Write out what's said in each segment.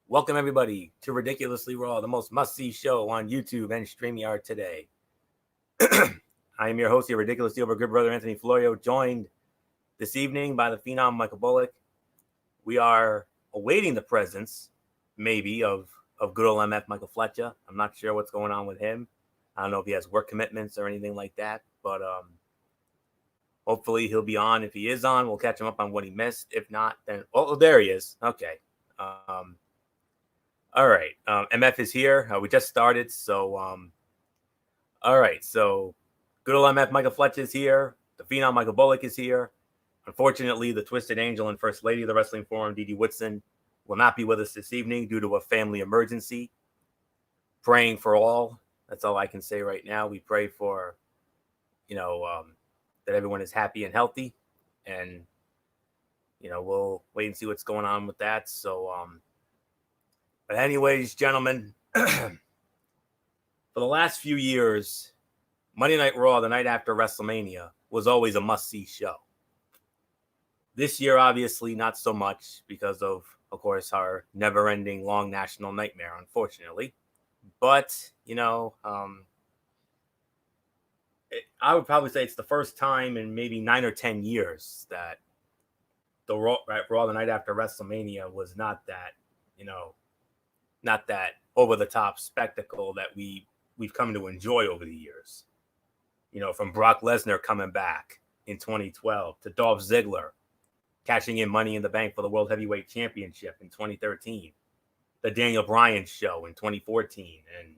Welcome, everybody, to Ridiculously Raw, the most must-see show on YouTube and StreamYard today. I am your host, your ridiculously over good brother, Anthony Florio, joined this evening by the phenom, Michael Bullock. We are awaiting the presence, maybe, of good old MF Michael Fletcher. I'm not sure what's going on with him. I don't know if he has work commitments or anything like that, but hopefully he'll be on. If he is on, we'll catch him up on what he missed. If not, then, oh, there he is. Okay. All right. MF is here. We just started. So, all right. So, good old MF Michael Fletcher is here. The phenom Michael Bullock is here. Unfortunately, the Twisted Angel and First Lady of the Wrestling Forum, Dee Dee Woodson, will not be with us this evening due to a family emergency. Praying for all. That's all I can say right now. We pray for, that everyone is happy and healthy. And, we'll wait and see what's going on with that. So, but anyways, gentlemen, for the last few years, Monday Night Raw, the night after WrestleMania, was always a must-see show. This year, obviously, not so much because of course, our never-ending long national nightmare, unfortunately. But, I would probably say it's the first time in maybe 9 or 10 years that the Raw the night after WrestleMania was not that, not that over-the-top spectacle that we've come to enjoy over the years. From Brock Lesnar coming back in 2012 to Dolph Ziggler cashing in Money in the Bank for the World Heavyweight Championship in 2013, the Daniel Bryan show in 2014, and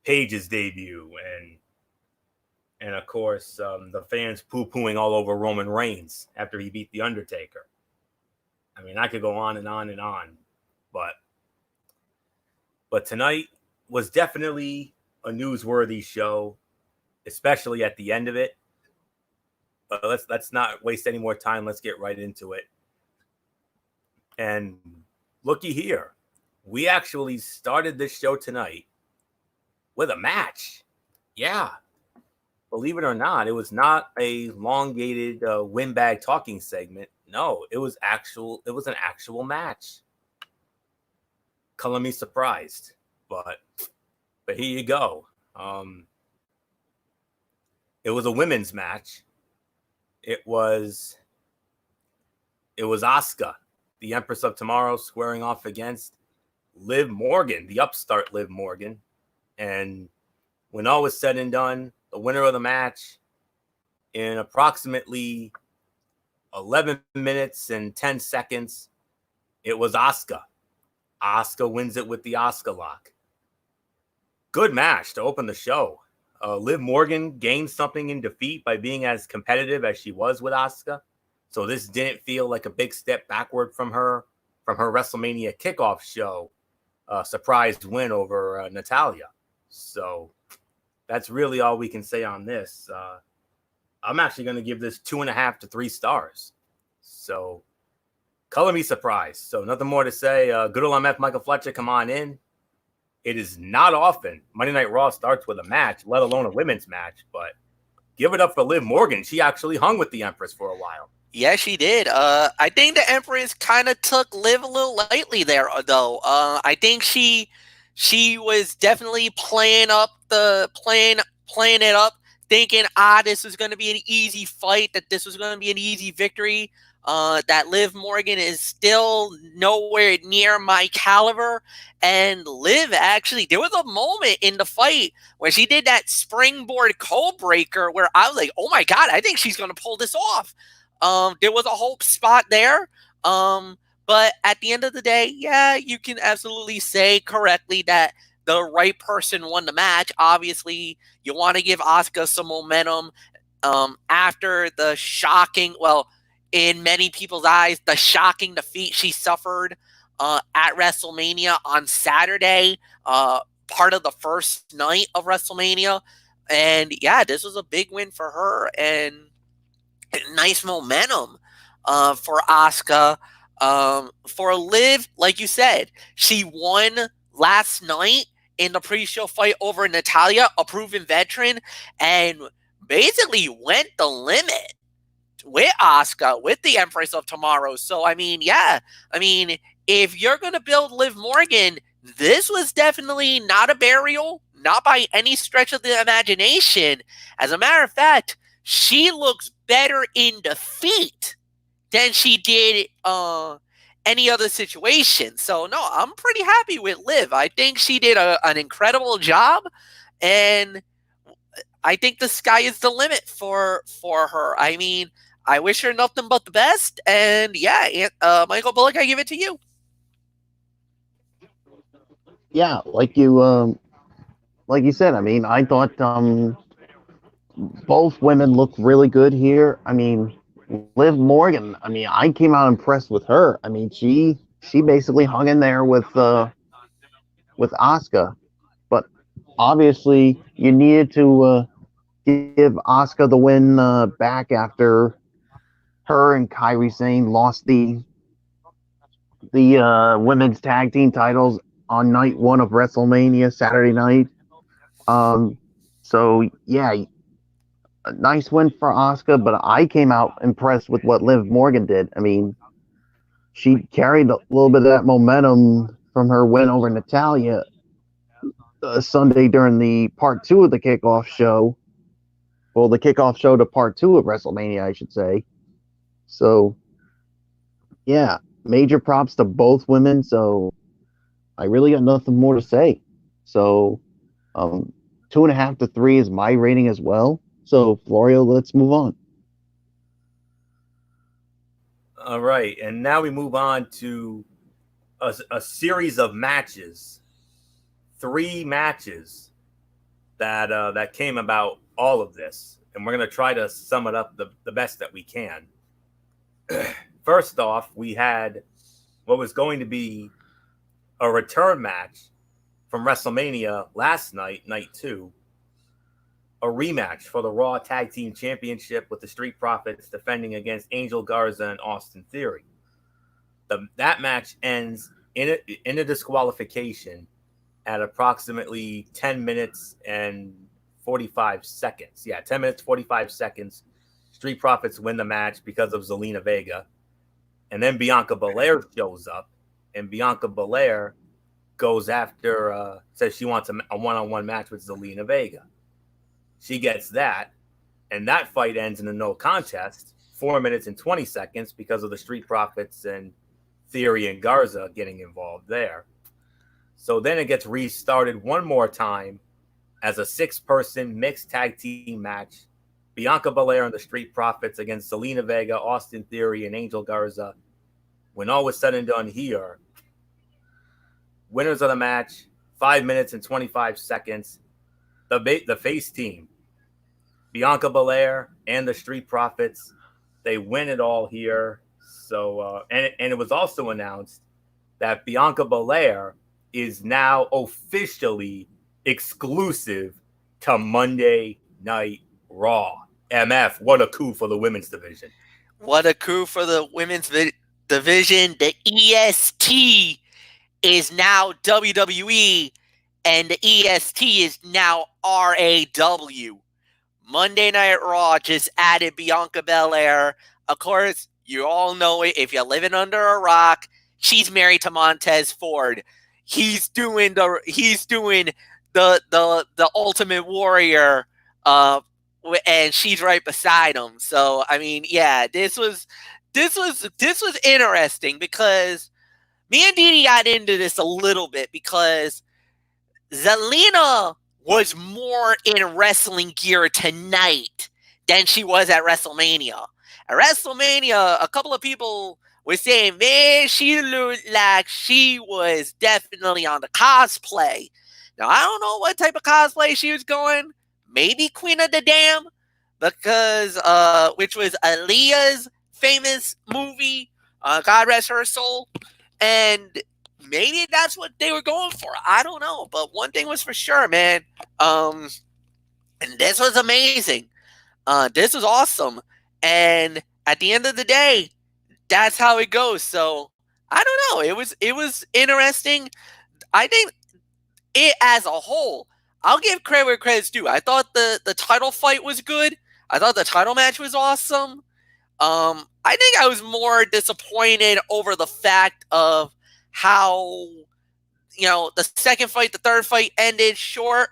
Paige's debut, and of course, the fans poo-pooing all over Roman Reigns after he beat The Undertaker. I mean, I could go on and on and on, but tonight was definitely a newsworthy show, especially at the end of it. But let's not waste any more time. Let's get right into it. And looky here, we actually started this show tonight with a match. Yeah, believe it or not, it was not a elongated windbag talking segment. No, it was an actual match. Color me surprised, but here you go. It was a women's match. It was Asuka, the Empress of Tomorrow, squaring off against Liv Morgan, the upstart Liv Morgan. And when all was said and done, the winner of the match in approximately 11 minutes and 10 seconds, it was Asuka. Asuka wins it with the Asuka lock. Good match to open the show. Liv Morgan gained something in defeat by being as competitive as she was with Asuka. So this didn't feel like a big step backward from her WrestleMania kickoff show surprise win over Natalya. So that's really all we can say on this. I'm actually going to give this 2.5 to 3 stars. So color me surprised. So nothing more to say. Good old MF Michael Fletcher, come on in. It is not often Monday Night Raw starts with a match, let alone a women's match. But give it up for Liv Morgan. She actually hung with the Empress for a while. Yeah, she did. I think the Empress kind of took Liv a little lightly there, though. I think she was definitely playing it up, thinking, this was going to be an easy fight, that this was going to be an easy victory. That Liv Morgan is still nowhere near my caliber. And Liv, actually, there was a moment in the fight where she did that springboard code breaker where I was like, oh my God, I think she's going to pull this off. There was a hope spot there. But at the end of the day, yeah, you can absolutely say correctly that the right person won the match. Obviously, you want to give Asuka some momentum after the shocking, in many people's eyes, the shocking defeat she suffered at WrestleMania on Saturday, part of the first night of WrestleMania. And yeah, this was a big win for her and nice momentum for Asuka. For Liv, like you said, she won last night in the pre-show fight over Natalya, a proven veteran, and basically went the limit with Asuka, with the Empress of Tomorrow. So, yeah, if you're going to build Liv Morgan, this was definitely not a burial, not by any stretch of the imagination. As a matter of fact, she looks better in defeat than she did any other situation. So no, I'm pretty happy with Liv. I think she did an incredible job, and I think the sky is the limit for her. I mean, I wish her nothing but the best. And yeah, Michael Bullock, I give it to you. Yeah, like you said, I mean, I thought both women looked really good here. I mean, Liv Morgan, I mean, I came out impressed with her. I mean, she basically hung in there with Asuka, but obviously you needed to give Asuka the win back after her and Kairi Sane lost the women's tag team titles on night one of WrestleMania Saturday night. So yeah, a nice win for Asuka, but I came out impressed with what Liv Morgan did. I mean, she carried a little bit of that momentum from her win over Natalia Sunday during the part two of the kickoff show. Well, the kickoff show to part two of WrestleMania, I should say. So, yeah, major props to both women. So, I really got nothing more to say. So, 2.5 to 3 is my rating as well. So, Florio, let's move on. All right, and now we move on to a series of matches, 3 matches that came about all of this, and we're gonna try to sum it up the best that we can. First off, we had what was going to be a return match from WrestleMania last night, night 2, a rematch for the Raw Tag Team Championship with the Street Profits defending against Angel Garza and Austin Theory. That match ends in a disqualification at approximately 10 minutes and 45 seconds. Yeah, 10 minutes, 45 seconds. Street Profits win the match because of Zelina Vega. And then Bianca Belair shows up, and Bianca Belair goes after, says she wants a one-on-one match with Zelina Vega. She gets that, and that fight ends in a no contest, 4 minutes and 20 seconds because of the Street Profits and Theory and Garza getting involved there. So then it gets restarted one more time as a 6-person mixed tag team match. Bianca Belair and the Street Profits against Zelina Vega, Austin Theory, and Angel Garza. When all was said and done here, winners of the match, 5 minutes and 25 seconds. The face team, Bianca Belair and the Street Profits, they win it all here. So, and it was also announced that Bianca Belair is now officially exclusive to Monday Night Raw. MF, what a coup for the women's division. What a coup for the women's division. The EST is now WWE, and the EST is now RAW. Monday Night Raw just added Bianca Belair. Of course, you all know it. If you're living under a rock, she's married to Montez Ford. He's doing the Ultimate Warrior, and she's right beside him. So I mean, yeah, this was interesting because me and Didi got into this a little bit because Zelina was more in wrestling gear tonight than she was at WrestleMania. At WrestleMania, a couple of people were saying, man, she looked like she was definitely on the cosplay. Now, I don't know what type of cosplay she was going. Maybe Queen of the Dam, because which was Aaliyah's famous movie, God rest her soul. And maybe that's what they were going for. I don't know. But one thing was for sure, man. And this was amazing. This was awesome. And at the end of the day, that's how it goes. So I don't know. It was interesting. I think it as a whole, I'll give credit where credit's due. I thought the title fight was good. I thought the title match was awesome. I think I was more disappointed over the fact of how, the second fight, the third fight ended short,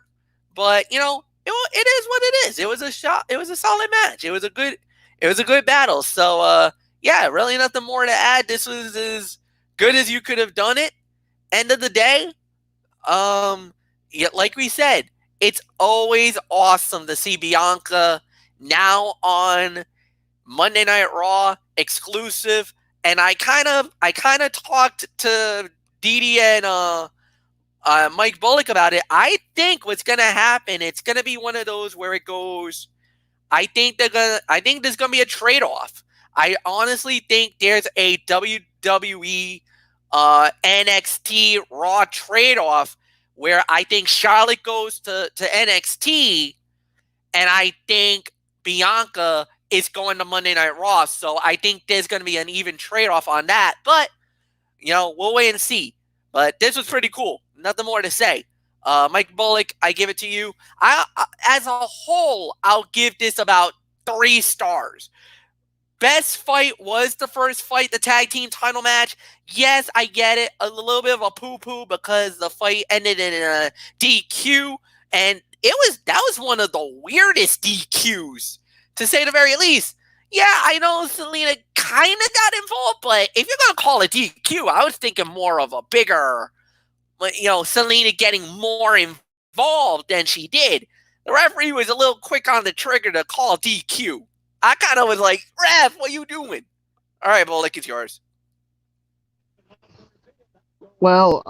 but it is what it is. It was a shot. It was a solid match. It was a good battle. So yeah, really nothing more to add. This was as good as you could have done it. End of the day, yeah, like we said, it's always awesome to see Bianca now on Monday Night Raw exclusive. And I kind of talked to Didi and Mike Bullock about it. I think what's gonna happen, it's gonna be one of those where it goes. I think there's gonna be a trade-off. I honestly think there's a WWE NXT Raw trade-off where I think Charlotte goes to NXT, and I think Bianca is going to Monday Night Raw. So I think there's going to be an even trade-off on that. But, we'll wait and see. But this was pretty cool. Nothing more to say. Mike Bullock, I give it to you. As a whole, I'll give this about 3 stars. Best fight was the first fight, the tag team title match. Yes, I get it. A little bit of a poo-poo because the fight ended in a DQ. And that was one of the weirdest DQs, to say the very least. Yeah, I know Selena kind of got involved, but if you're going to call it DQ, I was thinking more of a bigger, Selena getting more involved than she did. The referee was a little quick on the trigger to call DQ. I kind of was like, ref, what are you doing? All right, Bullock, it's yours. Well,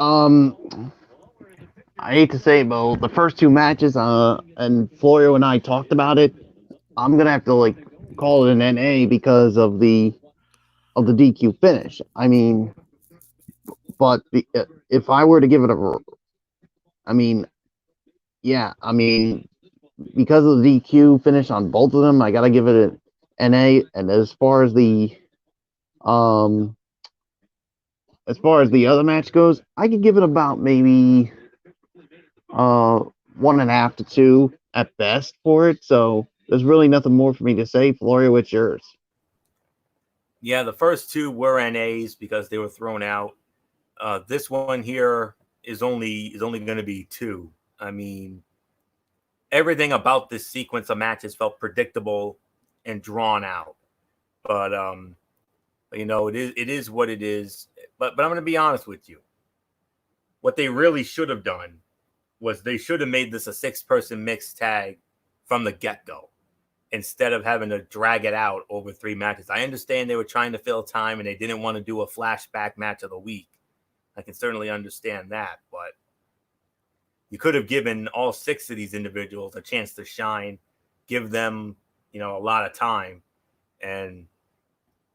I hate to say, Bo, the first 2 matches, and Florio and I talked about it. I'm gonna have to call it an NA because of the DQ finish. I mean, but if I were to give it because of the DQ finish on both of them, I gotta give it an NA. And as far as the other match goes, I could give it about maybe 1.5 to 2 at best for it. So there's really nothing more for me to say. Florio, it's yours. Yeah, the first 2 were NAs because they were thrown out. This one here is only going to be 2. I mean, everything about this sequence of matches felt predictable and drawn out. But it is what it is. But I'm going to be honest with you. What they really should have done was they should have made this a 6-person mixed tag from the get-go instead of having to drag it out over 3 matches. I understand they were trying to fill time and they didn't want to do a flashback match of the week. I can certainly understand that, but you could have given all 6 of these individuals a chance to shine, give them, a lot of time.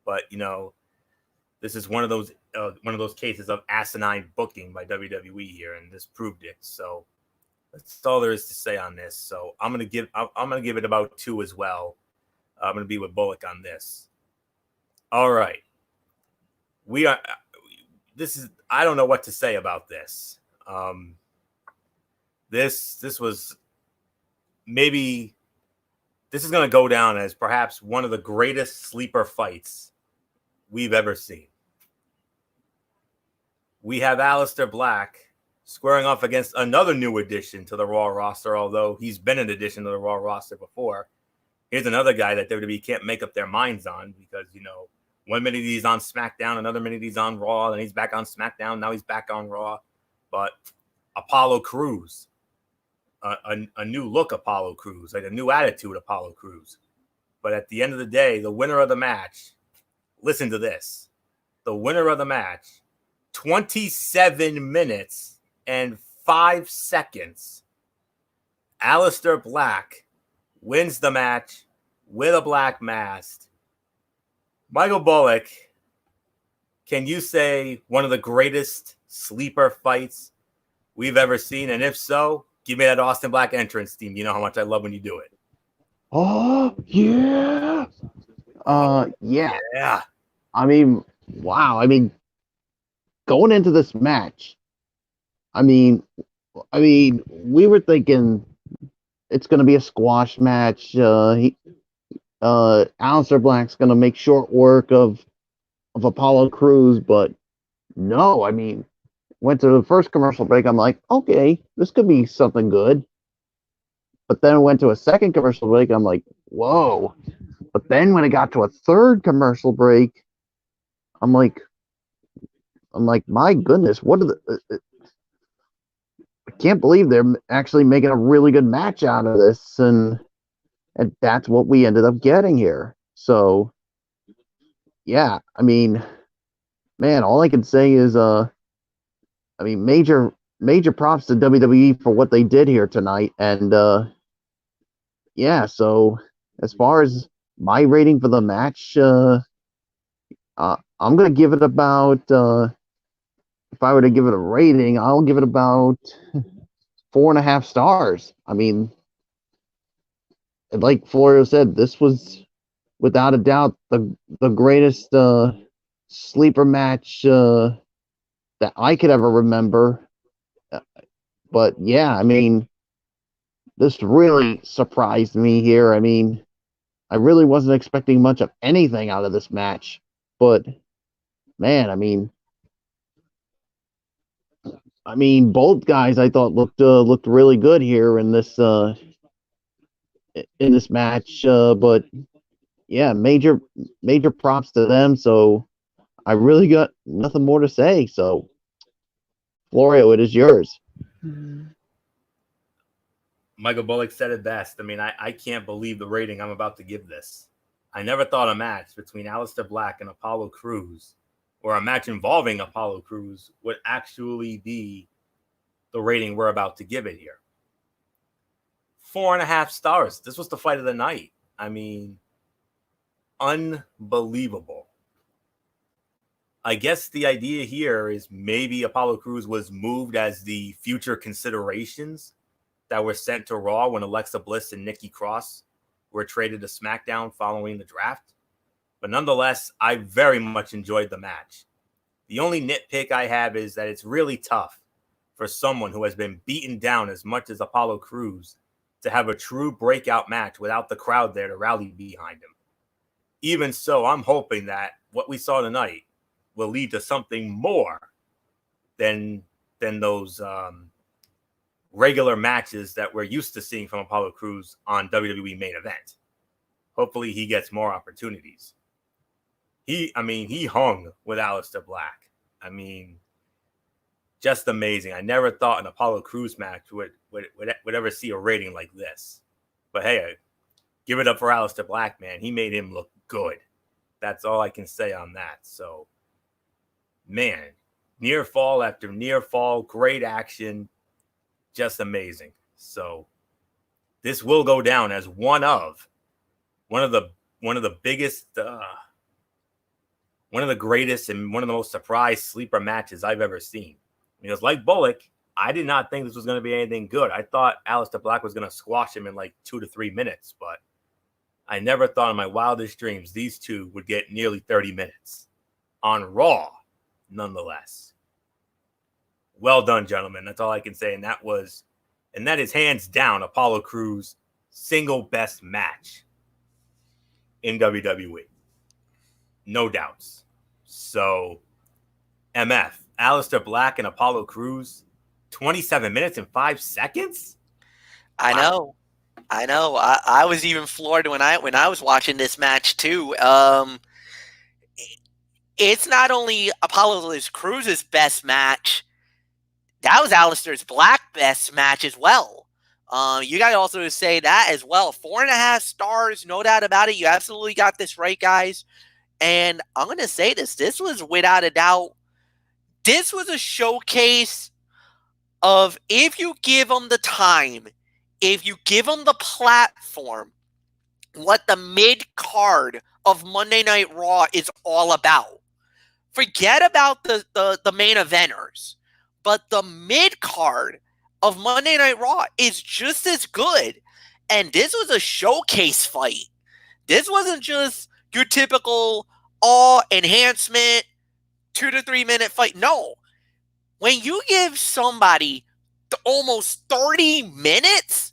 But this is one of those cases of asinine booking by WWE here, and this proved it. So that's all there is to say on this. So I'm gonna give it about 2 as well. I'm gonna be with Bullock on this. All right, I don't know what to say about this. This was maybe. This is going to go down as perhaps one of the greatest sleeper fights we've ever seen. We have Aleister Black squaring off against another new addition to the Raw roster, although he's been an addition to the Raw roster before. Here's another guy that WWE can't make up their minds on because, 1 minute he's on SmackDown, another minute he's on Raw, then he's back on SmackDown, now he's back on Raw. But Apollo Crews. A new look Apollo Crews, a new attitude Apollo Crews. But at the end of the day, the winner of the match, listen to this. The winner of the match, 27 minutes and 5 seconds. Aleister Black wins the match with a black mask. Michael Bullock, can you say one of the greatest sleeper fights we've ever seen? And if so, give me that Austin Black entrance theme. You know how much I love when you do it. Oh, yeah. Yeah. Yeah. I mean, wow. I mean, going into this match, we were thinking it's going to be a squash match. Aleister Black's going to make short work of Apollo Crews, but no, I mean, went to the first commercial break, I'm like, okay, this could be something good. But then it went to a second commercial break, I'm like, whoa. But then when it got to a third commercial break, I'm like, my goodness, what are the? I can't believe they're actually making a really good match out of this, and that's what we ended up getting here. So, yeah, I mean, man, all I can say is, major props to WWE for what they did here tonight, and yeah. So, as far as my rating for the match, I'm gonna give it about. If I were to give it a rating, I'll give it about 4.5 stars. I mean, like Florio said, this was without a doubt the greatest sleeper match that I could ever remember. But yeah, I mean, this really surprised me here. I mean, I really wasn't expecting much of anything out of this match, but man, I mean, both guys I thought looked really good here in this match. But yeah, major props to them. So I really got nothing more to say. So Florio, it is yours. Michael Bullock said it best. I mean, I can't believe the rating I'm about to give this. I never thought a match between Aleister Black and Apollo Crews, or a match involving Apollo Crews, would actually be the rating we're about to give it here. 4.5 stars. This was the fight of the night. I mean, unbelievable. I guess the idea here is maybe Apollo Crews was moved as the future considerations that were sent to Raw when Alexa Bliss and Nikki Cross were traded to SmackDown following the draft. But nonetheless, I very much enjoyed the match. The only nitpick I have is that it's really tough for someone who has been beaten down as much as Apollo Crews to have a true breakout match without the crowd there to rally behind him. Even so, I'm hoping that what we saw tonight will lead to something more than those regular matches that we're used to seeing from Apollo Crews on WWE Main Event. Hopefully he gets more opportunities. He hung with Aleister Black. I mean, just amazing. I never thought an Apollo Crews match would ever see a rating like this. But hey, give it up for Aleister Black, man. He made him look good. That's all I can say on that. So, man, near fall after near fall, great action, just amazing. So, this will go down as one of the biggest, one of the greatest, and one of the most surprise sleeper matches I've ever seen. Because like Bullock, I did not think this was going to be anything good. I thought Aleister Black was going to squash him in like 2 to 3 minutes, but I never thought in my wildest dreams these two would get nearly 30 minutes on Raw, nonetheless. Well done, gentlemen. That's all I can say. And that is hands down Apollo Crews' single best match in WWE. No doubts. So, MF, Aleister Black and Apollo Crews, 27 minutes and 5 seconds? I know. I was even floored when I was watching this match too. It's not only Apollo Crews' best match, that was Aleister Black's best match as well. You got to also say that as well. 4.5 stars, no doubt about it. You absolutely got this right, guys. And I'm going to say this. This was without a doubt. This was a showcase of, if you give them the time, if you give them the platform, what the mid-card of Monday Night Raw is all about. Forget about the main eventers, but the mid-card of Monday Night Raw is just as good. And this was a showcase fight. This wasn't just your typical enhancement 2 to 3 minute fight. No. When you give somebody almost 30 minutes,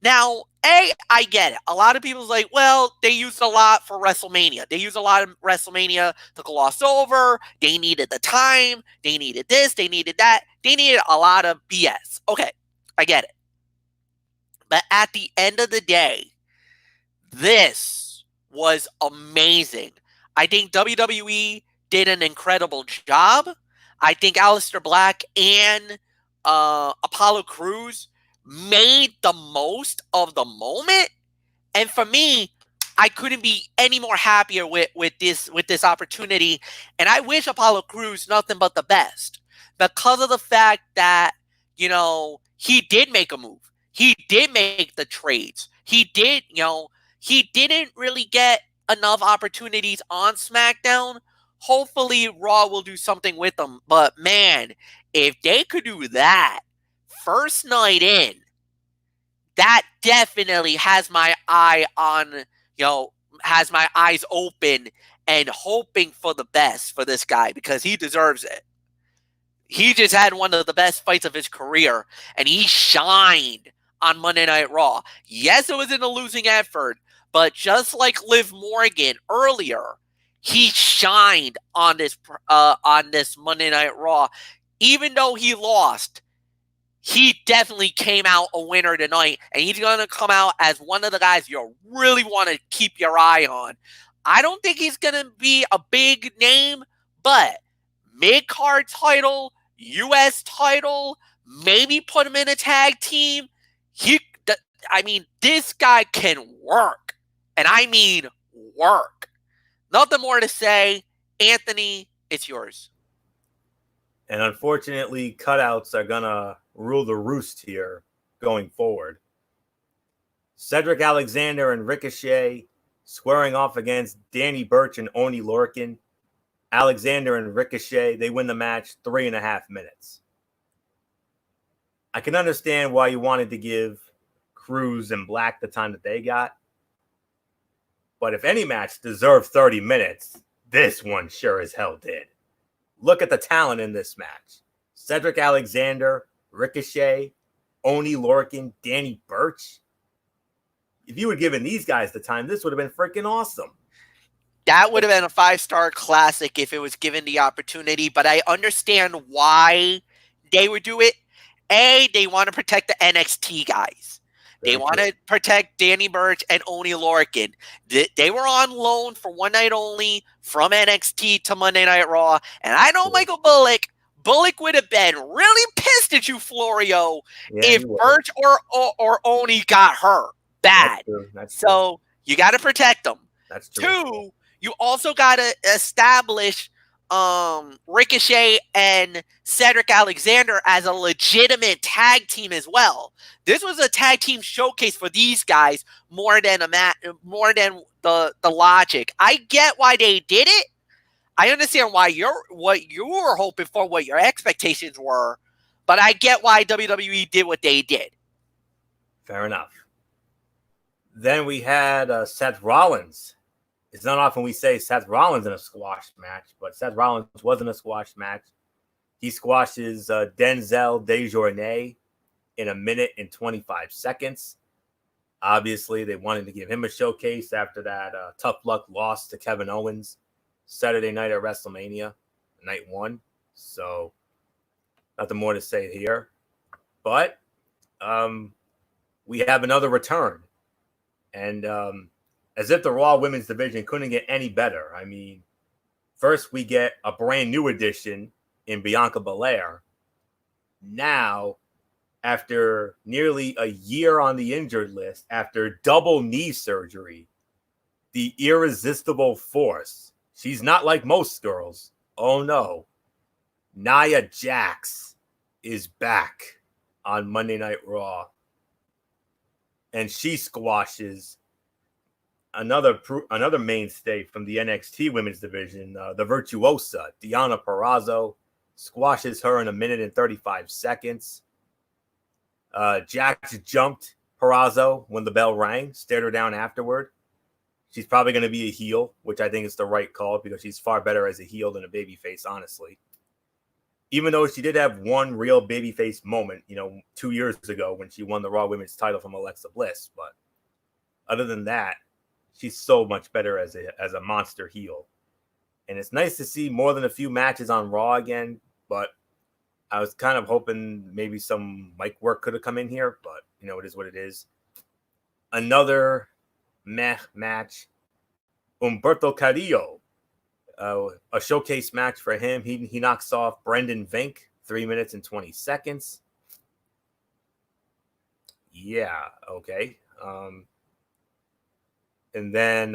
Now, I get it. A lot of people's like, well, they used a lot for WrestleMania. They used a lot of WrestleMania to gloss over. They needed the time. They needed this. They needed that. They needed a lot of BS. Okay, I get it. But at the end of the day, this was amazing. I think WWE did an incredible job. I think Aleister Black and Apollo Crews made the most of the moment. And for me, I couldn't be any more happier with this opportunity. And I wish Apollo Crews nothing but the best because of the fact that, he did make a move. He did make the trades. He didn't really get enough opportunities on SmackDown. Hopefully Raw will do something with them. But man, if they could do that first night in, that definitely has my eye on, has my eyes open and hoping for the best for this guy because he deserves it. He just had one of the best fights of his career, and he shined on Monday Night Raw. Yes, it was in a losing effort, but just like Liv Morgan earlier, he shined on this Monday Night Raw. Even though he lost, he definitely came out a winner tonight, and he's going to come out as one of the guys you really want to keep your eye on. I don't think he's going to be a big name, but mid-card title, U.S. title, maybe put him in a tag team. This guy can work, and I mean work. Nothing more to say. Anthony, it's yours. And unfortunately, cutouts are going to rule the roost here going forward. Cedric Alexander and Ricochet squaring off against Danny Burch and Oney Lorcan. Alexander and Ricochet, they win the match 3.5 minutes. I can understand why you wanted to give Crews and Black the time that they got. But if any match deserved 30 minutes, this one sure as hell did. Look at the talent in this match. Cedric Alexander, Ricochet, Oney Lorcan, Danny Burch. If you had given these guys the time, this would have been freaking awesome. That would have been a 5-star classic if it was given the opportunity, but I understand why they would do it. They want to protect the NXT guys. They want to protect Danny Burch and Oney Lorcan. They were on loan for one night only from NXT to Monday Night Raw. And I know Michael Bullock would have been really pissed at you, Florio, if Burch or Oney got hurt bad. That's so you got to protect them. That's true. 2, you also got to establish Ricochet and Cedric Alexander as a legitimate tag team as well. This was a tag team showcase for these guys more than the logic. I get why they did it. I understand what you were hoping for, what your expectations were, but I get why WWE did what they did. Fair enough. Then we had Seth Rollins. It's not often we say Seth Rollins in a squash match, but Seth Rollins was in a squash match. He squashes Denzel Desjournets in 1 minute and 25 seconds. Obviously, they wanted to give him a showcase after that tough luck loss to Kevin Owens Saturday night at WrestleMania, night 1. So, nothing more to say here. But we have another return. And as if the Raw Women's Division couldn't get any better. I mean, first we get a brand new addition in Bianca Belair. Now, after nearly a year on the injured list, after double knee surgery, the irresistible force. She's not like most girls. Oh no. Nia Jax is back on Monday Night Raw. And she squashes another mainstay from the NXT Women's Division, the Virtuosa, Deonna Purrazzo, squashes her in 1 minute and 35 seconds. Jax jumped Purrazzo when the bell rang, stared her down afterward. She's probably going to be a heel, which I think is the right call because she's far better as a heel than a babyface, honestly. even though she did have one real babyface moment, 2 years ago when she won the Raw Women's title from Alexa Bliss. But other than that, she's so much better as a monster heel. And it's nice to see more than a few matches on Raw again, but I was kind of hoping maybe some mic work could have come in here, but it is what it is. Another meh match. Humberto Carrillo, a showcase match for him. He knocks off Brendan Vink, 3 minutes and 20 seconds. Yeah, okay. And then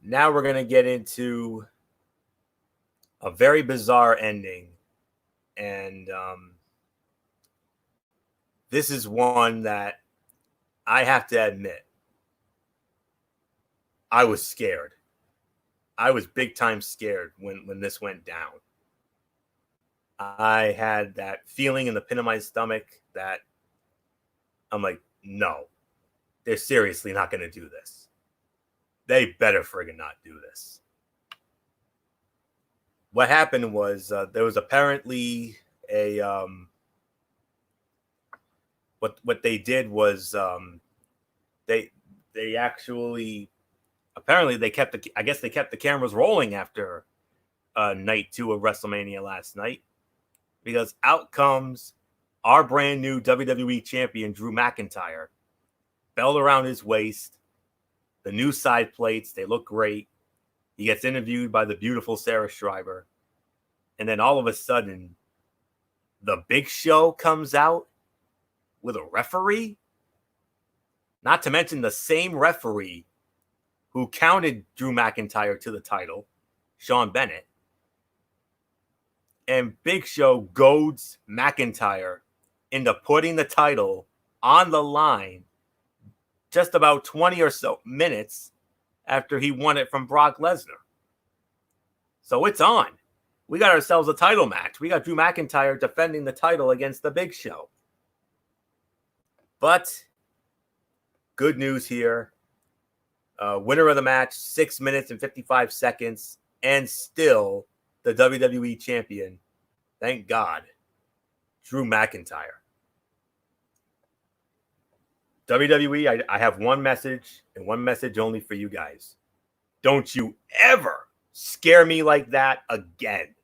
now we're gonna get into a very bizarre ending, and this is one that I have to admit I was scared. I was big time scared when this went down. I had that feeling in the pit of my stomach that I'm like, no, they're seriously not going to do this. They better friggin' not do this. What happened was there was apparently a what they did was they actually apparently they kept the cameras rolling after night 2 of WrestleMania last night, because out comes our brand new WWE champion Drew McIntyre, belt around his waist, the new side plates, they look great. He gets interviewed by the beautiful Sarah Schreiber, and then all of a sudden the Big Show comes out with a referee, not to mention the same referee who counted Drew McIntyre to the title, Sean Bennett. And Big Show goads McIntyre into putting the title on the line just about 20 or so minutes after he won it from Brock Lesnar. So it's on. We got ourselves a title match. We got Drew McIntyre defending the title against the Big Show. But good news here. Winner of the match, 6 minutes and 55 seconds, and still the WWE champion. Thank God, Drew McIntyre. WWE, I have one message and one message only for you guys. Don't you ever scare me like that again.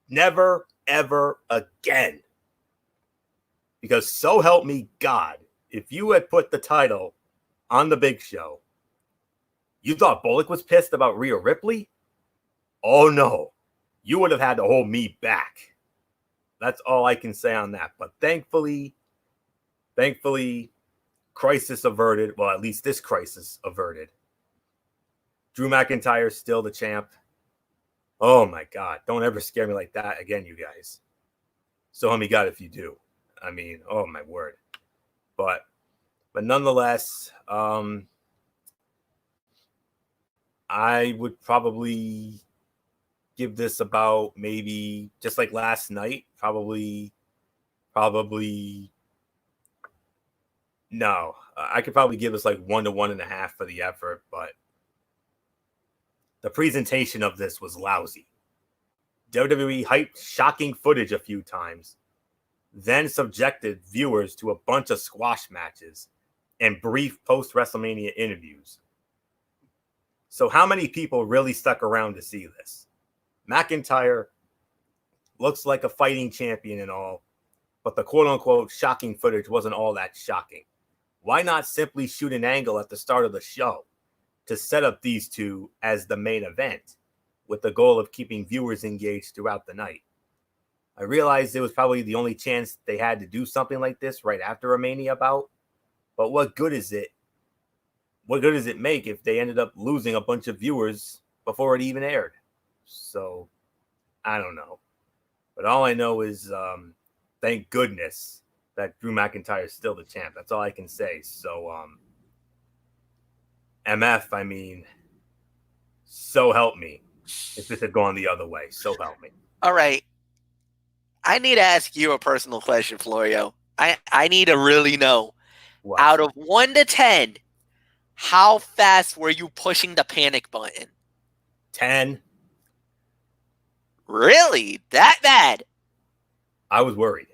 Never, ever again. Because so help me God, if you had put the title on the Big Show, you thought Bullock was pissed about Rhea Ripley? Oh no, you would have had to hold me back. That's all I can say on that. But thankfully, crisis averted. Well, at least this crisis averted. Drew McIntyre is still the champ. Oh my God, don't ever scare me like that again, you guys. So help me God if you do. I mean, oh my word. But nonetheless, I would probably give this about maybe just like last night. Probably no. I could probably give this like 1 to 1.5 for the effort, but the presentation of this was lousy. WWE hyped shocking footage a few times, then subjected viewers to a bunch of squash matches and brief post-WrestleMania interviews. So how many people really stuck around to see this? McIntyre looks like a fighting champion and all, but the quote-unquote shocking footage wasn't all that shocking. Why not simply shoot an angle at the start of the show to set up these two as the main event with the goal of keeping viewers engaged throughout the night? I realized it was probably the only chance they had to do something like this right after a Mania bout, but what good is it? What good does it make if they ended up losing a bunch of viewers before it even aired? So, I don't know. But all I know is, thank goodness that Drew McIntyre is still the champ. That's all I can say. So, MF, I mean, so help me if this had gone the other way. So help me. All right. I need to ask you a personal question, Florio. I need to really know. What? Out of 1 to 10, how fast were you pushing the panic button? 10. Really? That bad? I was worried.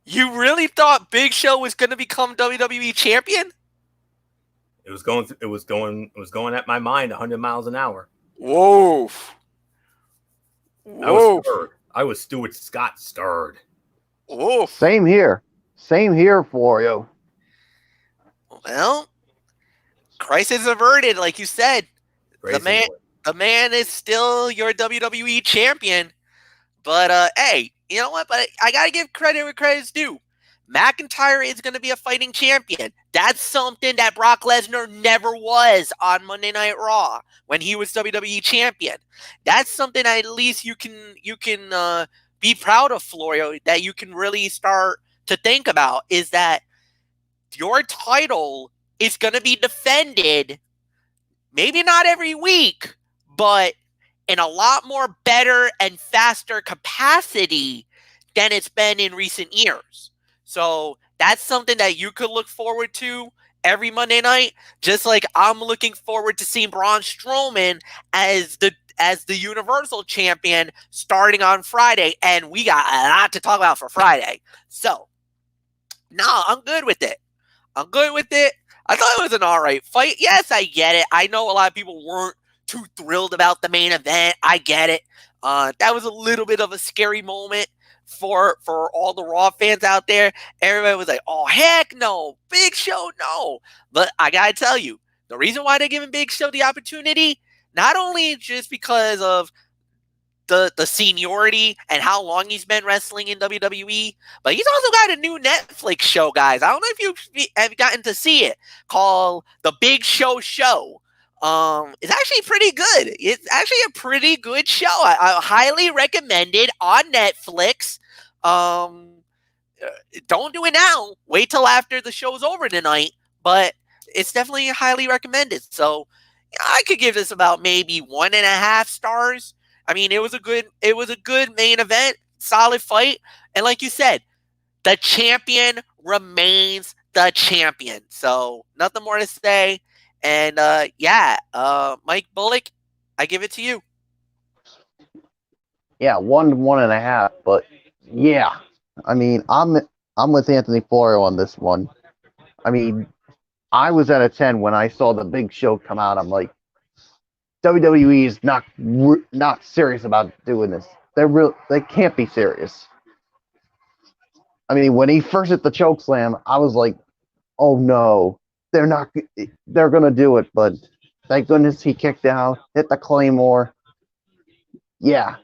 You really thought Big Show was going to become WWE champion? It was going at my mind 100 miles an hour. Whoa. I was stirred. I was Stuart Scott stirred. Whoa. Same here, Florio. Well, crisis averted, like you said. Grayson The man is still your WWE champion. But hey, you know what? But I gotta give credit where credit's due. McIntyre is going to be a fighting champion. That's something that Brock Lesnar never was on Monday Night Raw when he was WWE champion. That's something that at least you can be proud of, Florio, that you can really start to think about, is that your title is going to be defended, maybe not every week, but in a lot more better and faster capacity than it's been in recent years. So that's something that you could look forward to every Monday night, just like I'm looking forward to seeing Braun Strowman as the Universal Champion starting on Friday. And we got a lot to talk about for Friday. So, no, I'm good with it. I thought it was an all right fight. Yes, I get it. I know a lot of people weren't too thrilled about the main event. I get it. That was a little bit of a scary moment for all the Raw fans out there. Everybody was like, oh, heck no. Big Show, no. But I got to tell you, the reason why they're giving Big Show the opportunity, not only just because of the seniority and how long he's been wrestling in WWE, but he's also got a new Netflix show, guys. I don't know if you have gotten to see it, called The Big Show Show. It's actually pretty good. It's actually a pretty good show. I highly recommend it on Netflix. Don't do it now. Wait till after the show's over tonight. But it's definitely highly recommended. So I could give this about maybe 1.5 stars. I mean, it was a good main event, solid fight, and like you said, the champion remains the champion. So nothing more to say. And Mike Bullock, I give it to you. Yeah, 1.5, but yeah, I mean, I'm with Anthony Florio on this one. I mean, I was at a 10 when I saw the Big Show come out. I'm like, WWE is not serious about doing this. They can't be serious. I mean, when he first hit the choke slam, I was like, oh no, they're gonna do it. But thank goodness he kicked out, hit the Claymore. Yeah,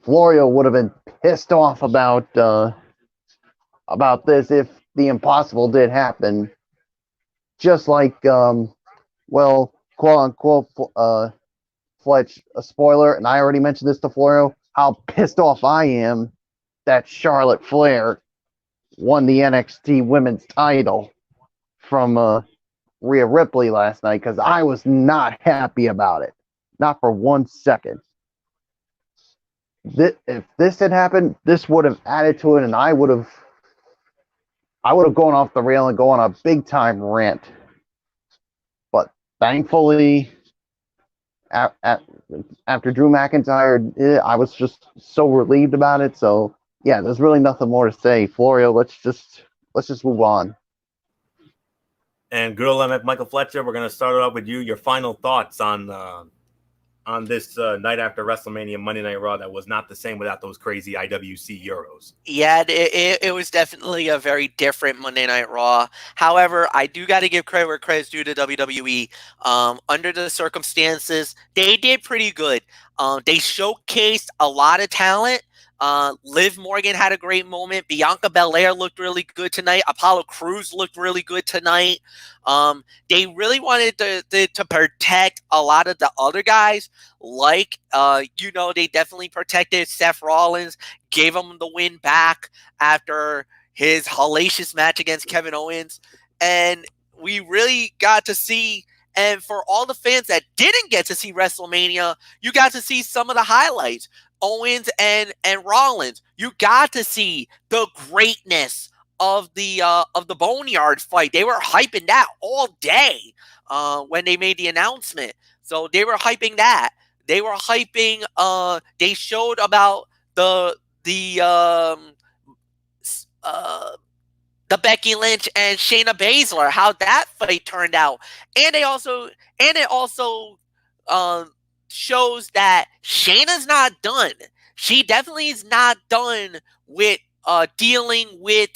Florio would have been pissed off about this if the impossible did happen. Just like, quote unquote, Fletch, a spoiler, and I already mentioned this to Florio, how pissed off I am that Charlotte Flair won the NXT women's title from Rhea Ripley last night, because I was not happy about it. Not for 1 second. If this had happened, this would have added to it, and I would have gone off the rail and go on a big time rant. But thankfully, after Drew McIntyre, I was just so relieved about it. So yeah, there's really nothing more to say. Florio, let's just move on. And Gorilla MF Michael Fletcher, we're going to start it off with you. Your final thoughts on this night after WrestleMania Monday Night Raw that was not the same without those crazy IWC Euros. Yeah, it was definitely a very different Monday Night Raw. However, I do got to give credit where credit's due to WWE. Under the circumstances, they did pretty good. They showcased a lot of talent. Liv Morgan had a great moment. Bianca Belair looked really good tonight. Apollo Crews looked really good tonight. They really wanted to protect a lot of the other guys. Like, they definitely protected Seth Rollins, gave him the win back after his hellacious match against Kevin Owens. And we really got to see, and for all the fans that didn't get to see WrestleMania, you got to see some of the highlights. Owens and Rollins, you got to see the greatness of the Boneyard fight. They were hyping that all day when they made the announcement. So they were hyping that. they were hyping. They showed about the the Becky Lynch and Shayna Baszler, how that fight turned out, and it also shows that Shayna's not done. She definitely is not done with dealing with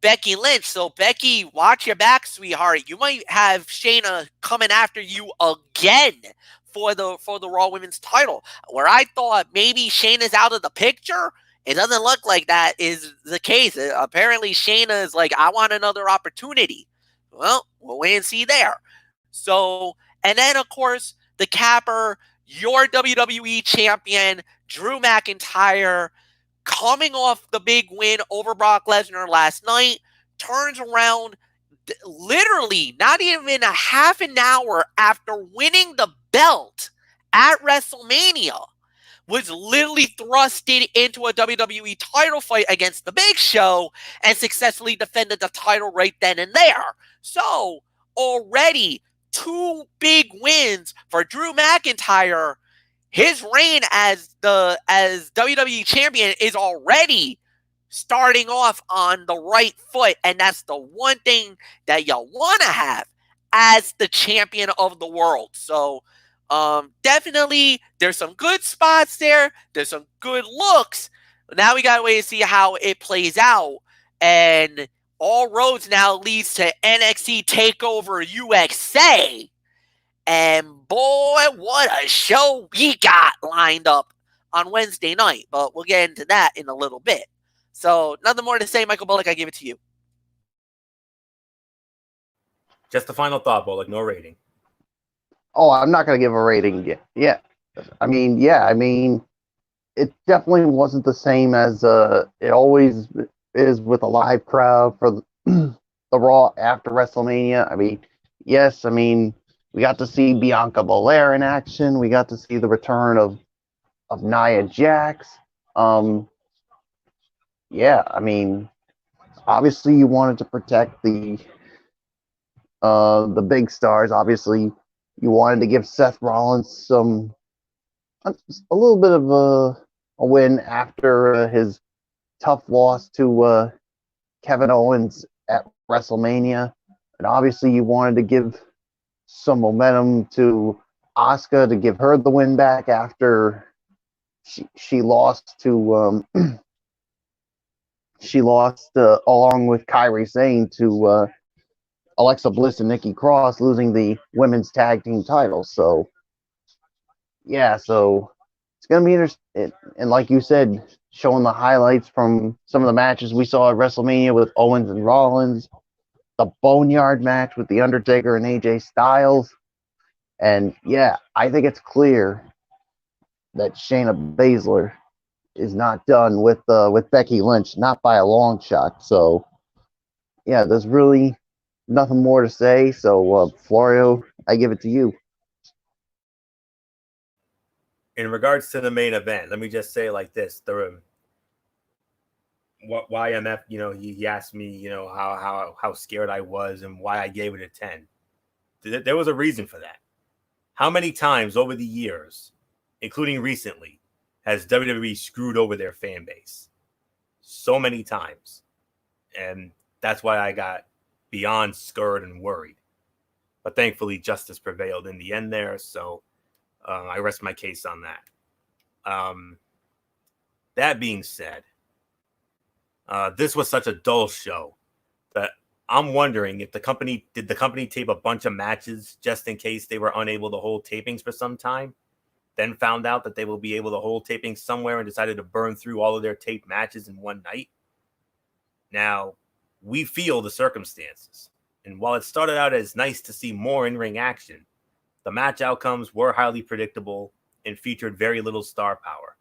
Becky Lynch. So Becky, watch your back, sweetheart. You might have Shayna coming after you again for the Raw Women's title. Where I thought maybe Shayna's out of the picture, it doesn't look like that is the case. Apparently, Shayna is like, I want another opportunity. Well, we'll wait and see there. So, and then of course, the capper, your WWE champion, Drew McIntyre, coming off the big win over Brock Lesnar last night, turns around literally not even a half an hour after winning the belt at WrestleMania, was literally thrusted into a WWE title fight against the Big Show and successfully defended the title right then and there. So already 2 big wins for Drew McIntyre. His reign as WWE champion is already starting off on the right foot, and that's the one thing that you want to have as the champion of the world. So definitely there's some good spots there. There's some good looks. Now we got to wait to see how it plays out. And all roads now leads to NXT TakeOver USA. And boy, what a show we got lined up on Wednesday night. But we'll get into that in a little bit. So nothing more to say, Michael Bullock. I give it to you. Just a final thought, Bullock. No rating. Oh, I'm not going to give a rating yet. Yeah. I mean, it definitely wasn't the same as it always is with a live crowd for the Raw after WrestleMania. I mean, yes, I mean, we got to see Bianca Belair in action. We got to see the return of Nia Jax. Yeah, I mean, obviously you wanted to protect the big stars. Obviously, you wanted to give Seth Rollins a little bit of a win after his tough loss to Kevin Owens at WrestleMania, and obviously you wanted to give some momentum to Asuka to give her the win back after she lost to along with Kairi Sane to Alexa Bliss and Nikki Cross, losing the women's tag team titles. So yeah, so it's gonna be interesting. And like you said, showing the highlights from some of the matches we saw at WrestleMania with Owens and Rollins, the Boneyard match with The Undertaker and AJ Styles. And yeah, I think it's clear that Shayna Baszler is not done with Becky Lynch, not by a long shot. So yeah, there's really nothing more to say. So Florio, I give it to you. In regards to the main event, let me just say like this: why MF, he asked me, how scared I was and why I gave it a 10. There was a reason for that. How many times over the years, including recently, has WWE screwed over their fan base? So many times. And that's why I got beyond scared and worried. But thankfully, justice prevailed in the end there. So I rest my case on that. That being said, this was such a dull show that I'm wondering if the company tape a bunch of matches just in case they were unable to hold tapings for some time, then found out that they will be able to hold tapings somewhere and decided to burn through all of their taped matches in one night. Now, we feel the circumstances. And while it started out as nice to see more in-ring action, the match outcomes were highly predictable and featured very little star power.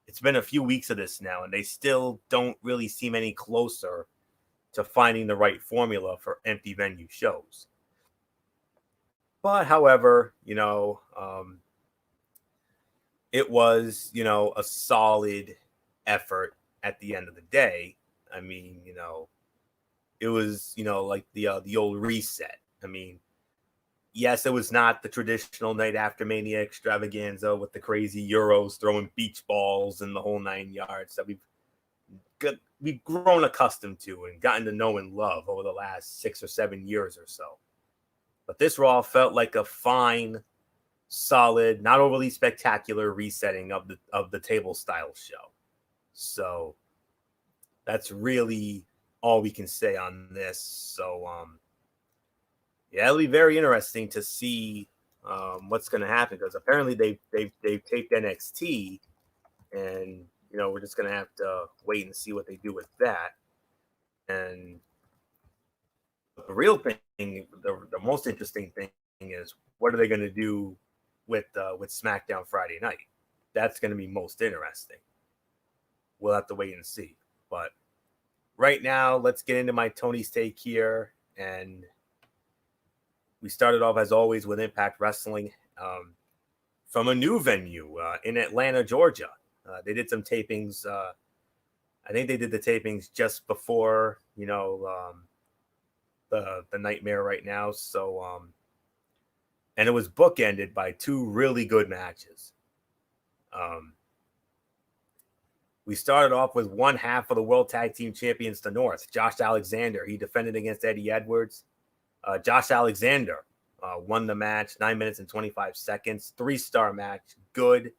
It's been a few weeks of this now, and they still don't really seem any closer to finding the right formula for empty venue shows. But, however, it was, a solid effort at the end of the day. I mean, it was, like the old reset. I mean, yes, it was not the traditional Night After Mania extravaganza with the crazy Euros throwing beach balls and the whole 9 yards that we've grown accustomed to and gotten to know and love over the last 6 or 7 years or so. But this Raw felt like a fine, solid, not overly spectacular resetting of the table style show. So that's really all we can say on this. So yeah, it'll be very interesting to see what's going to happen, because apparently they've taped NXT, and we're just going to have to wait and see what they do with that. And the real thing, the most interesting thing is, what are they going to do with SmackDown Friday night? That's going to be most interesting. We'll have to wait and see. But right now, let's get into my Tony's Take here. And we started off, as always, with Impact Wrestling from a new venue in Atlanta, Georgia. They did some tapings. I think they did the tapings just before, the Nightmare right now. So, and it was bookended by 2 really good matches. We started off with one half of the World Tag Team Champions, the North, Josh Alexander. He defended against Eddie Edwards. Josh Alexander won the match, 9 minutes and 25 seconds, 3-star match, good.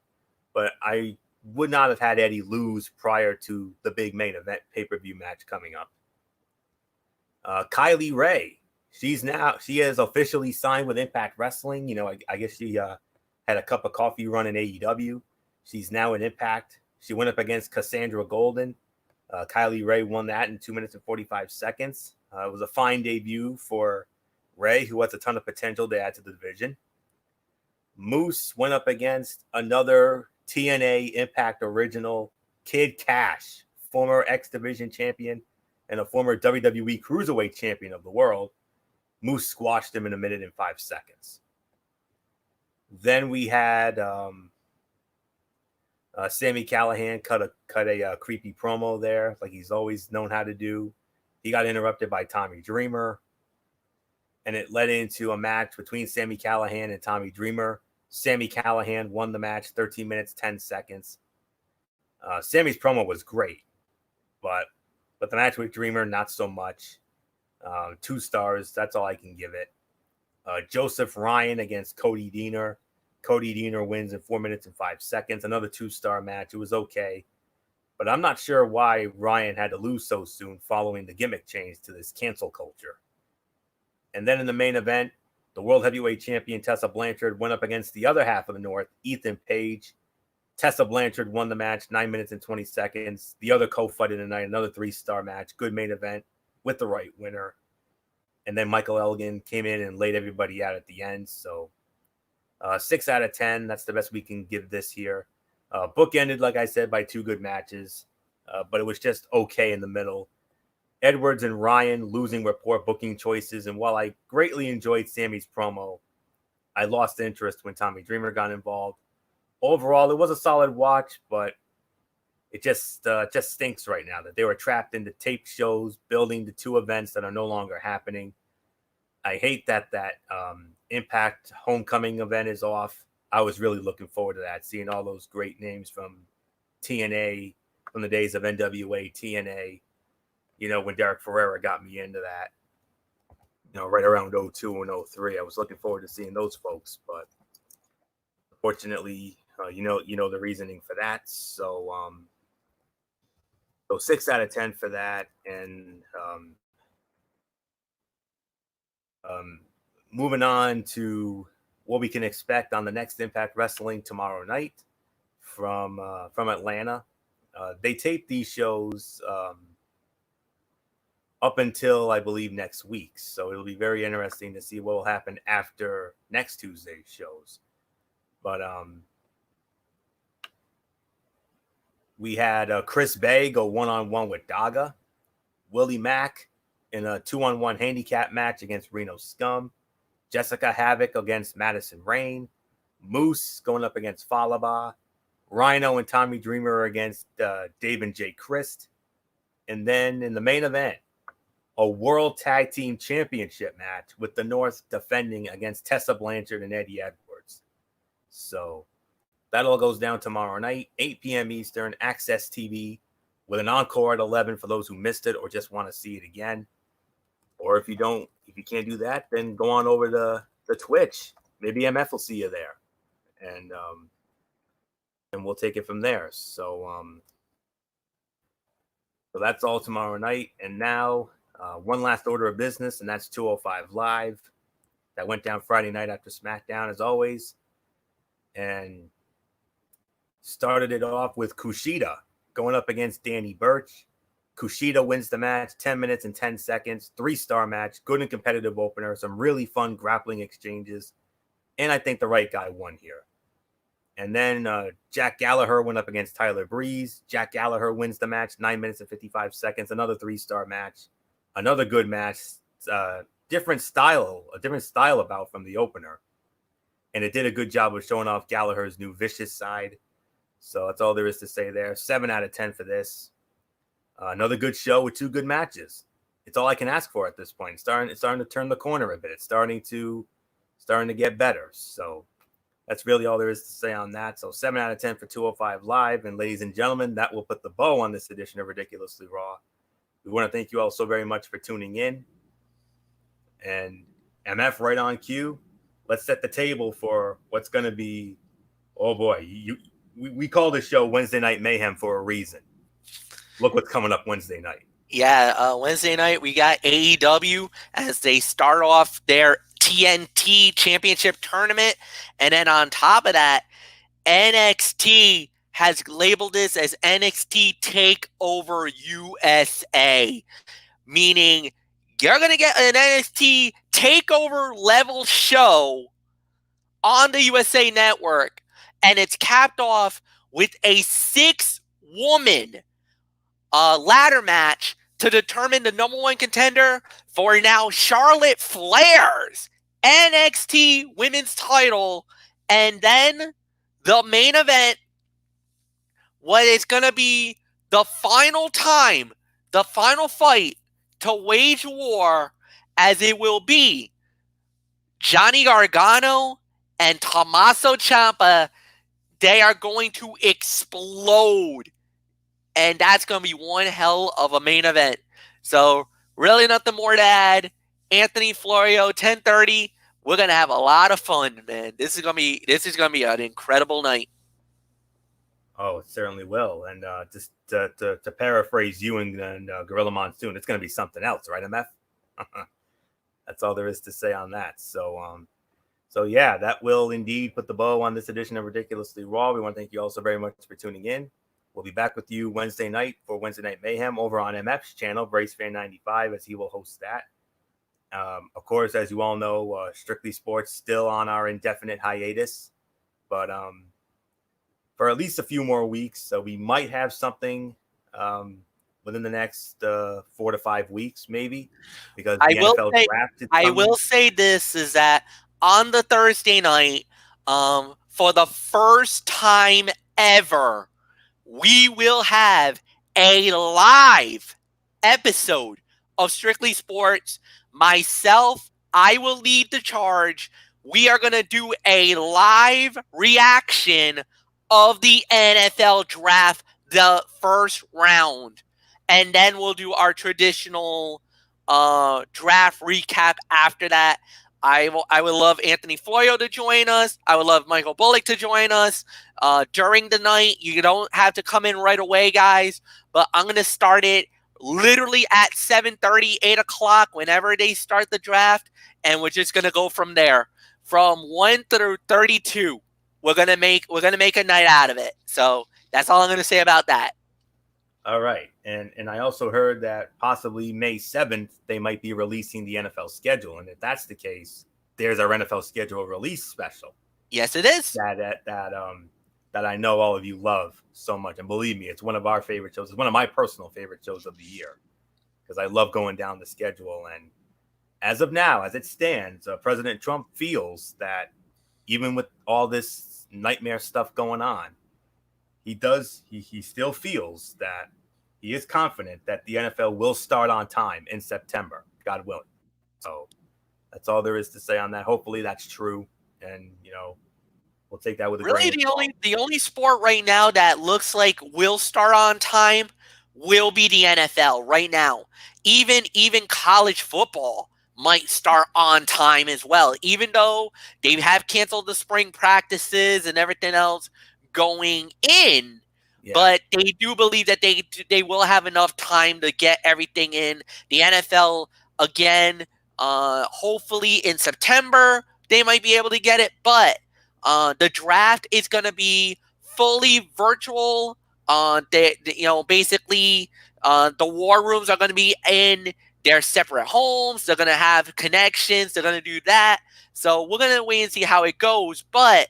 But I would not have had Eddie lose prior to the big main event pay-per-view match coming up. Kylie Ray, she has officially signed with Impact Wrestling. I guess she had a cup of coffee run in AEW. She's now in Impact. She went up against Cassandra Golden. Kylie Ray won that in 2 minutes and 45 seconds. It was a fine debut for Ray, who has a ton of potential to add to the division. Moose went up against another TNA Impact original, Kid Cash, former X Division champion and a former WWE Cruiserweight champion of the world. Moose squashed him in 1 minute and 5 seconds. Then we had Sami Callihan cut a creepy promo there, like he's always known how to do. He got interrupted by Tommy Dreamer, and it led into a match between Sami Callihan and Tommy Dreamer. Sami Callihan won the match, 13 minutes, 10 seconds. Sami's promo was great, but the match with Dreamer, not so much. 2 stars, that's all I can give it. Joseph Ryan against Cody Deaner. Cody Deaner wins in 4 minutes and 5 seconds. Another 2-star match. It was okay, but I'm not sure why Ryan had to lose so soon following the gimmick change to this cancel culture. And then in the main event, the World Heavyweight Champion Tessa Blanchard went up against the other half of the North, Ethan Page. Tessa Blanchard won the match, 9 minutes and 20 seconds. The other co-fight of the night, another 3-star match. Good main event with the right winner. And then Michael Elgin came in and laid everybody out at the end. So 6 out of 10. That's the best we can give this here. Book ended, like I said, by 2 good matches, but it was just okay in the middle. Edwards and Ryan losing with poor booking choices. And while I greatly enjoyed Sami's promo, I lost interest when Tommy Dreamer got involved. Overall, it was a solid watch, but it just stinks right now that they were trapped into taped shows, building to 2 events that are no longer happening. I hate that Impact Homecoming event is off. I was really looking forward to that, seeing all those great names from TNA, from the days of NWA, TNA, when Derek Ferrera got me into that, right around 02 and 03. I was looking forward to seeing those folks, but unfortunately, the reasoning for that. So 6 out of 10 for that. And moving on to what we can expect on the next Impact Wrestling tomorrow night from Atlanta. They tape these shows up until, I believe, next week. So it'll be very interesting to see what will happen after next Tuesday's shows. But we had Chris Bay go 1-on-1 with Daga. Willie Mack in a 2-on-1 handicap match against Reno Scum. Jessica Havoc against Madison Rain. Moose going up against Falaba. Rhino and Tommy Dreamer against Dave and Jay Christ. And then in the main event, a World Tag Team Championship match with the North defending against Tessa Blanchard and Eddie Edwards. So that all goes down tomorrow night, 8 p.m. Eastern, Access TV, with an encore at 11 for those who missed it or just want to see it again. Or if you can't do that, then go on over to the Twitch. Maybe MF will see you there, and we'll take it from there. So that's all tomorrow night. And now one last order of business, and that's 205 Live. That went down Friday night after SmackDown, as always, and started it off with Kushida going up against Danny Burch. Kushida wins the match, 10 minutes and 10 seconds, 3-star match, good and competitive opener, some really fun grappling exchanges, and I think the right guy won here. And then Jack Gallagher went up against Tyler Breeze. Jack Gallagher wins the match, 9 minutes and 55 seconds, another 3-star match, another good match, a different style about from the opener. And it did a good job of showing off Gallagher's new vicious side. So that's all there is to say there. 7 out of 10 for this. Another good show with 2 good matches. It's all I can ask for at this point. It's starting to turn the corner a bit. It's starting to get better. So that's really all there is to say on that. So 7 out of 10 for 205 Live. And ladies and gentlemen, that will put the bow on this edition of Ridiculously Raw. We want to thank you all so very much for tuning in. And MF, right on cue. Let's set the table for what's going to be, oh boy, we call this show Wednesday Night Mayhem for a reason. Look what's coming up Wednesday night. Yeah, Wednesday night we got AEW as they start off their TNT Championship Tournament. And then on top of that, NXT has labeled this as NXT TakeOver USA, meaning you're going to get an NXT TakeOver level show on the USA Network, and it's capped off with a 6-woman ladder match to determine the number 1 contender for now Charlotte Flair's NXT Women's title. And then the main event, what is going to be the final time, the final fight to wage war, as it will be Johnny Gargano and Tommaso Ciampa. They are going to explode. And that's going to be one hell of a main event. So really nothing more to add. Anthony Florio, 10:30. We're going to have a lot of fun, man. This is going to be an incredible night. Oh, it certainly will. And just to paraphrase you and Gorilla Monsoon, it's going to be something else, right, MF? That's all there is to say on that. So yeah, that will indeed put the bow on this edition of Ridiculously Raw. We want to thank you all so very much for tuning in. We'll be back with you Wednesday night for Wednesday Night Mayhem over on MF's channel, BraceFan95, as he will host that. Of course, as you all know, Strictly Sports still on our indefinite hiatus, but for at least a few more weeks. So we might have something within the next 4 to 5 weeks, maybe, because the NFL draft is coming. I will say this, is that on the Thursday night, for the first time ever, we will have a live episode of Strictly Sports. Myself, I will lead the charge. We are going to do a live reaction of the NFL draft, the first round. And then we'll do our traditional draft recap after that. I would love Anthony Florio to join us. I would love Michael Bullock to join us during the night. You don't have to come in right away, guys. But I'm going to start it literally at 7:30, 8 o'clock, whenever they start the draft. And we're just going to go from there. From 1 through 32, we're going to make a night out of it. So that's all I'm going to say about that. All right. And I also heard that possibly May 7th, they might be releasing the NFL schedule. And if that's the case, there's our NFL schedule release special. Yes, it is. That I know all of you love so much. And believe me, it's one of our favorite shows. It's one of my personal favorite shows of the year, because I love going down the schedule. And as of now, as it stands, President Trump feels that even with all this nightmare stuff going on, he still feels that he is confident that the NFL will start on time in September, God willing. So that's all there is to say on that. Hopefully that's true, and we'll take that with a Really, grain of salt. the only sport right now that looks like will start on time will be the NFL right now. Even college football might start on time as well, even though they have canceled the spring practices and everything else going in. Yeah. But they do believe that they will have enough time to get everything in. The NFL again, hopefully in September they might be able to get it, but the draft is going to be fully virtual. Basically, the war rooms are going to be in their separate homes. They're going to have connections. They're going to do that. So we're going to wait and see how it goes. But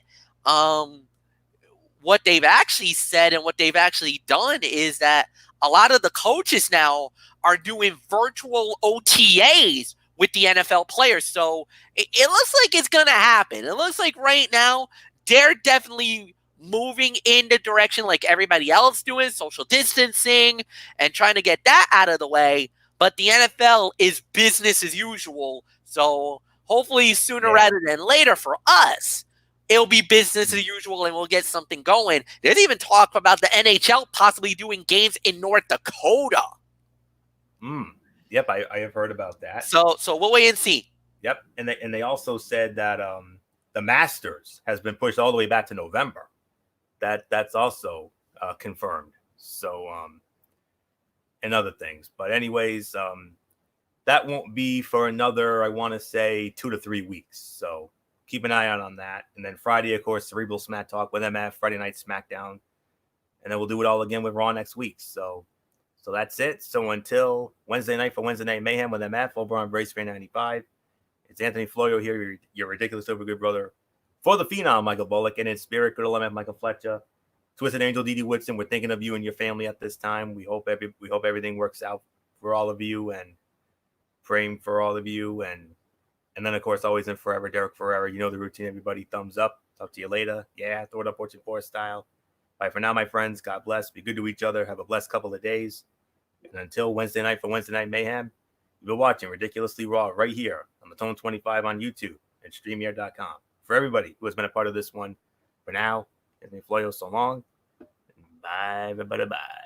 what they've actually said and what they've actually done is that a lot of the coaches now are doing virtual OTAs with the NFL players. So it looks like it's going to happen. It looks like right now they're definitely moving in the direction like everybody else doing, social distancing and trying to get that out of the way. But the NFL is business as usual. So hopefully sooner rather than later for us, it'll be business as usual and we'll get something going. There's even talk about the NHL possibly doing games in North Dakota. Yep, I have heard about that. So we'll wait and see. Yep, and they also said that the Masters has been pushed all the way back to November. That's also confirmed. So and other things, but anyways, that won't be for another, I want to say 2 to 3 weeks. So keep an eye out on that. And then Friday, of course, Cerebral Smack Talk with MF, Friday Night SmackDown, and then we'll do it all again with Raw next week. So that's it. So until Wednesday night for Wednesday Night Mayhem with MF over on Brace 95, it's Anthony Florio here, your ridiculous super good brother, for the Phenom Michael Bullock, and in spirit, good old MF Michael Fletcher, Twisted Angel Didi Woodson. We're thinking of you and your family at this time. We hope everything works out for all of you, and praying for all of you, and then of course always and forever, Derek Ferrera. You know the routine, everybody. Thumbs up. Talk to you later. Yeah, throw it up, Fortune 4 style. Bye for now, my friends. God bless. Be good to each other. Have a blessed couple of days. And until Wednesday night for Wednesday Night Mayhem, you've been watching Ridiculously Raw right here on the Tone 25 on YouTube and StreamYard.com. For everybody who has been a part of this one, for now, Anthony Florio, so long. Bye, everybody. Bye.